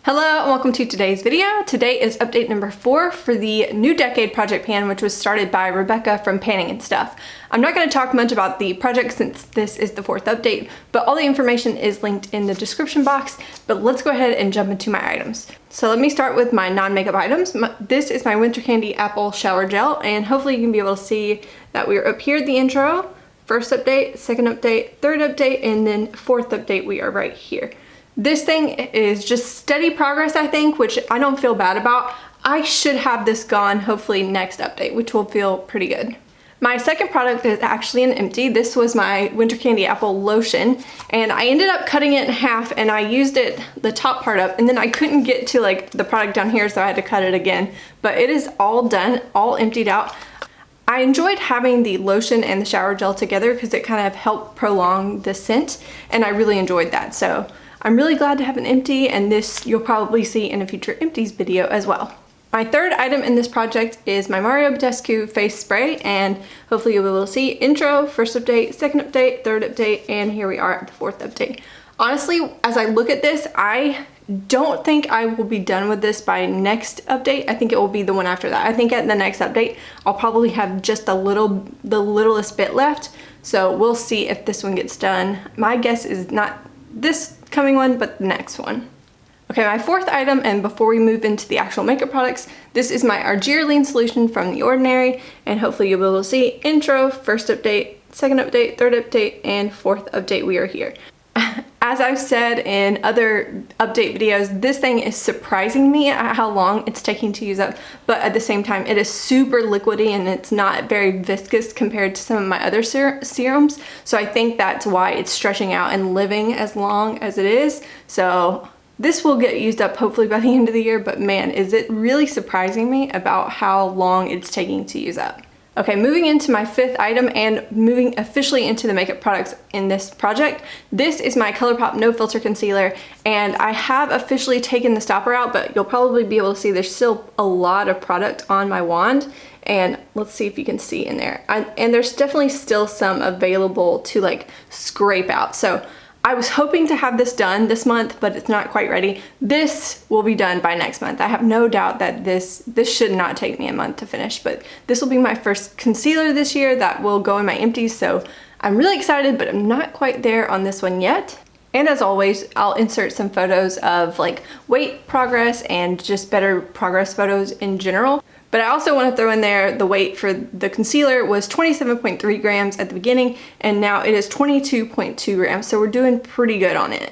Hello and welcome to today's video. Today is update number 4 for the New Decade project pan, which was started by Rebecca from Panning and Stuff. I'm not going to talk much about the project since this is the 4th update, but all the information is linked in the description box. But let's go ahead and jump into my items. So let me start with my non-makeup items. This is my Winter Candy Apple Shower Gel, and hopefully you can be able to see that we're up here at the intro. First update, second update, third update, and then 4th update we are right here. This thing is just steady progress, I think, which I don't feel bad about. I should have this gone hopefully next update, which will feel pretty good. My second product is actually an empty. This was my Winter Candy Apple Lotion, and I ended up cutting it in half and I used it, the top part up, and then I couldn't get to like the product down here, so I had to cut it again. But it is all done, all emptied out. I enjoyed having the lotion and the shower gel together because it kind of helped prolong the scent, and I really enjoyed that. So I'm really glad to have an empty, and this you'll probably see in a future empties video as well. My third item in this project is my Mario Badescu face spray, and hopefully you'll be able to see intro, first update, second update, third update, and here we are at the 4th update. Honestly, as I look at this, I don't think I will be done with this by next update. I think it will be the one after that. I think at the next update, I'll probably have just the littlest bit left. So we'll see if this one gets done. My guess is not this coming one, but the next one. Okay, my 4th item, and before we move into the actual makeup products, this is my DaLin solution from The Ordinary, and hopefully you'll be able to see intro, first update, second update, third update, and 4th update we are here. As I've said in other update videos, this thing is surprising me at how long it's taking to use up, but at the same time it is super liquidy and it's not very viscous compared to some of my other serums, so I think that's why it's stretching out and living as long as it is. So this will get used up hopefully by the end of the year, but man, is it really surprising me about how long it's taking to use up. Okay, moving into my 5th item and moving officially into the makeup products in this project. This is my ColourPop No Filter Concealer, and I have officially taken the stopper out, but you'll probably be able to see there's still a lot of product on my wand, and let's see if you can see in there. And there's definitely still some available to like scrape out. So I was hoping to have this done this month, but it's not quite ready. This will be done by next month. I have no doubt that this should not take me a month to finish, but this will be my first concealer this year that will go in my empties, so I'm really excited, but I'm not quite there on this one yet. And as always, I'll insert some photos of like weight progress and just better progress photos in general. But I also want to throw in there the weight for the concealer was 27.3 grams at the beginning, and now it is 22.2 grams, so we're doing pretty good on it.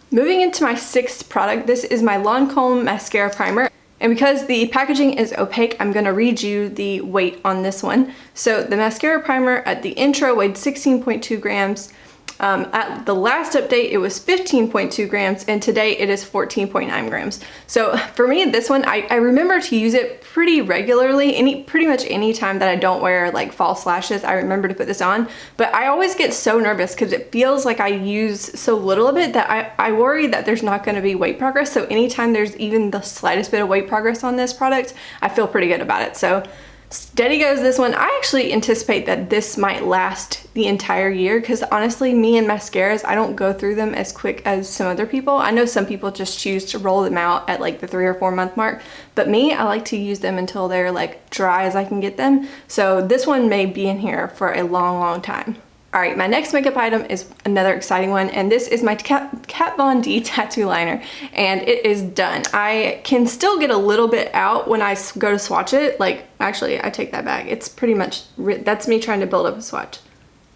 Moving into my 6th product, this is my Lancome Mascara Primer. And because the packaging is opaque, I'm going to read you the weight on this one. So the mascara primer at the intro weighed 16.2 grams. At the last update, it was 15.2 grams, and today it is 14.9 grams. So for me, this one, I remember to use it pretty regularly. Pretty much any time that I don't wear like false lashes, I remember to put this on. But I always get so nervous because it feels like I use so little of it that I worry that there's not going to be weight progress. So anytime there's even the slightest bit of weight progress on this product, I feel pretty good about it. So steady goes this one. I actually anticipate that this might last the entire year because honestly, me and mascaras, I don't go through them as quick as some other people. I know some people just choose to roll them out at like the 3 or 4 month mark, but me, I like to use them until they're like dry as I can get them. So this one may be in here for a long time. All right, my next makeup item is another exciting one, and this is my Kat Von D tattoo liner, and it is done. I can still get a little bit out when I go to swatch it. Like, actually, I take that back. It's pretty much, that's me trying to build up a swatch.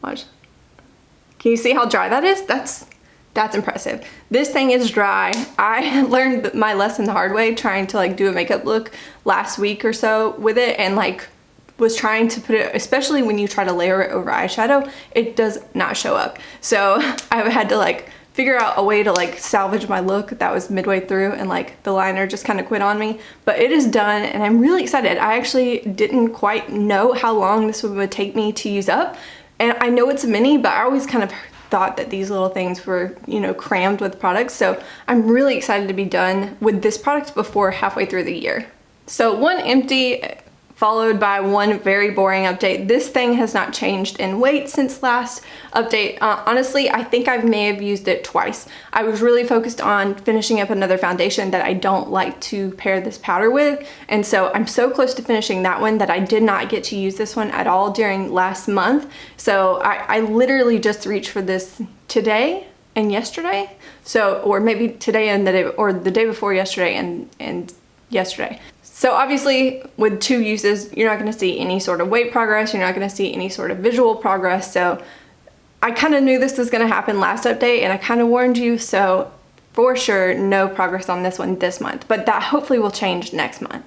Watch. Can you see how dry that is? That's impressive. This thing is dry. I learned my lesson the hard way trying to like do a makeup look last week or so with it, and like was trying to put it, especially when you try to layer it over eyeshadow, it does not show up. So I had to like figure out a way to like salvage my look that was midway through, and like the liner just kind of quit on me. But it is done and I'm really excited. I actually didn't quite know how long this would take me to use up. And I know it's a mini, but I always kind of thought that these little things were, you know, crammed with products. So I'm really excited to be done with this product before halfway through the year. So one empty followed by one very boring update. This thing has not changed in weight since last update. Honestly, I think I may have used it twice. I was really focused on finishing up another foundation that I don't like to pair this powder with, and so I'm so close to finishing that one that I did not get to use this one at all during last month. So I literally just reached for this today and yesterday. So, or maybe today and the day, or the day before yesterday and yesterday. So obviously with 2 uses, you're not going to see any sort of weight progress, you're not going to see any sort of visual progress. So I kind of knew this was going to happen last update and I kind of warned you, so for sure no progress on this one this month, but that hopefully will change next month.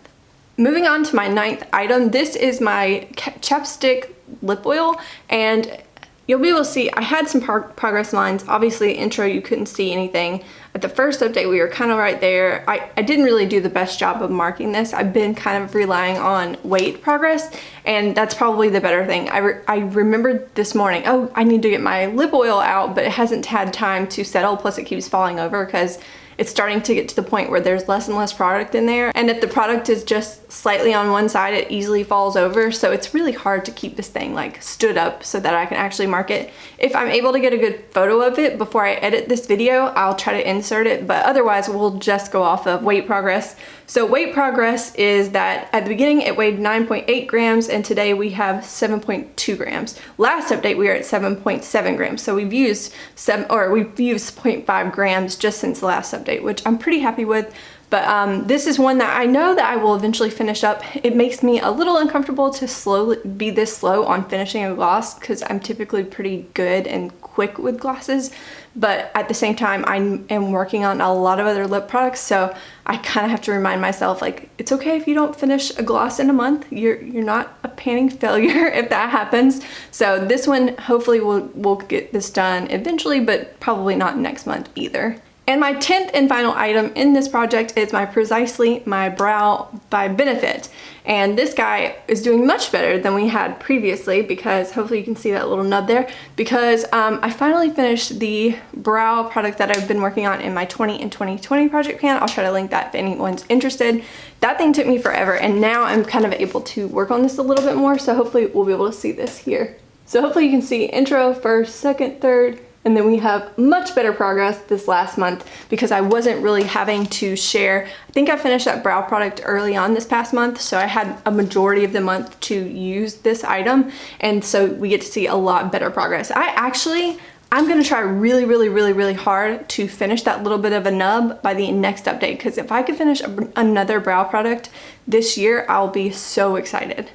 Moving on to my 9th item, this is my chapstick lip oil, and you'll be able to see I had some progress lines. Obviously intro you couldn't see anything. At the first update we were kind of right there. I didn't really do the best job of marking this. I've been kind of relying on weight progress, and that's probably the better thing. I remembered this morning, oh, I need to get my lip oil out, but it hasn't had time to settle, plus it keeps falling over because it's starting to get to the point where there's less and less product in there. And if the product is just slightly on one side, it easily falls over. So it's really hard to keep this thing like stood up so that I can actually mark it. If I'm able to get a good photo of it before I edit this video, I'll try to insert it, but otherwise we'll just go off of weight progress. So weight progress is that at the beginning it weighed 9.8 grams and today we have 7.2 grams. Last update we were at 7.7 grams. So we've used 0.5 grams just since the last update, which I'm pretty happy with. But this is one that I know that I will eventually finish up. It makes me a little uncomfortable to be this slow on finishing a gloss because I'm typically pretty good and quick with glosses, but at the same time I am working on a lot of other lip products, so I kind of have to remind myself like it's okay if you don't finish a gloss in a month. You're not a panning failure if that happens. So this one hopefully we'll get this done eventually, but probably not next month either. And my 10th and final item in this project is my Precisely My Brow by Benefit. And this guy is doing much better than we had previously because hopefully you can see that little nub there, because I finally finished the brow product that I've been working on in my 20 and 2020 project pan. I'll try to link that if anyone's interested. That thing took me forever and now I'm kind of able to work on this a little bit more, so hopefully we'll be able to see this here. So hopefully you can see intro, first, second, third, and then we have much better progress this last month because I wasn't really having to share. I think I finished that brow product early on this past month, so I had a majority of the month to use this item, and so we get to see a lot better progress. I'm gonna try really hard to finish that little bit of a nub by the next update, because if I could finish another brow product this year, I'll be so excited.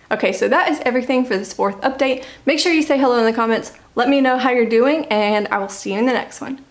Okay, so that is everything for this 4th update. Make sure you say hello in the comments. Let me know how you're doing, and I will see you in the next one.